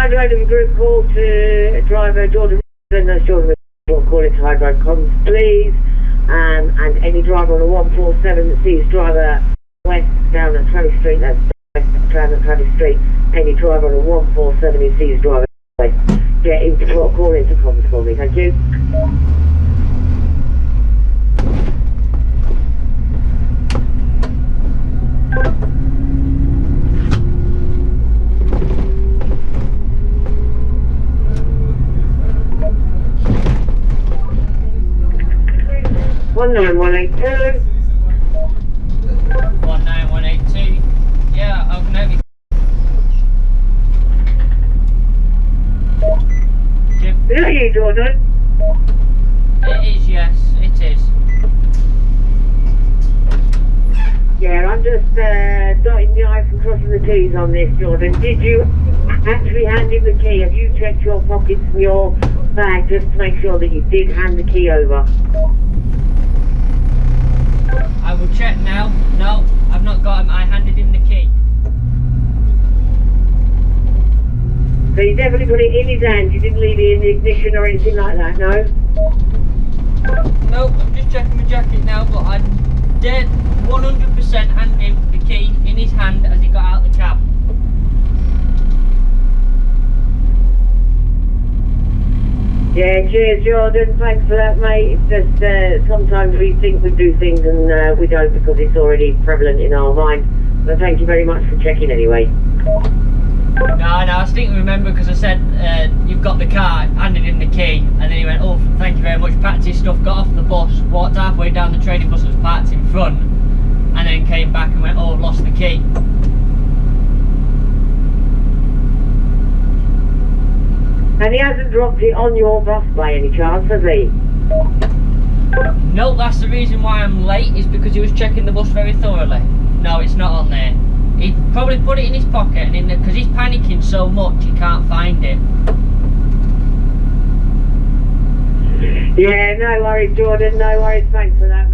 Hydro Group call to driver Jordan. That's Jordan. Call it to Hydro Comms, please. And any driver on the 147 that sees driver west down at Travis Street, that's west down at Travis Street. Any driver on the 147 who sees driver west, get into call into comms for me. Thank you. One 9182. 19182. Yeah, I can help you. Is that you, Jordan? It is, yes, it is. Yeah, I'm just dotting the I's and crossing the T's on this, Jordan. Did you actually hand in the key? Have you checked your pockets and your bag just to make sure that you did hand the key over? I will check now. No, I've not got him. I handed him the key. So you definitely put it in his hand, you didn't leave it in the ignition or anything like that, no? No, I'm just checking my jacket now, but I did 100% hand him the key in his hand as he got out of the cab. Yeah, cheers Jordan, thanks for that mate. It's just sometimes we think we do things and we don't because it's already prevalent in our mind. But thank you very much for checking anyway. No, I still remember because I said, you've got the car, handed him the key, and then he went, oh, thank you very much, packed his stuff, got off the bus, walked halfway down the training bus that was parked in front, and then came back and went, oh, lost the key. And he hasn't dropped it on your bus by any chance, has he? No, that's the reason why I'm late, is because he was checking the bus very thoroughly. No, it's not on there. He probably put it in his pocket, and in because he's panicking so much he can't find it. Yeah, no worries Jordan, no worries, thanks for that.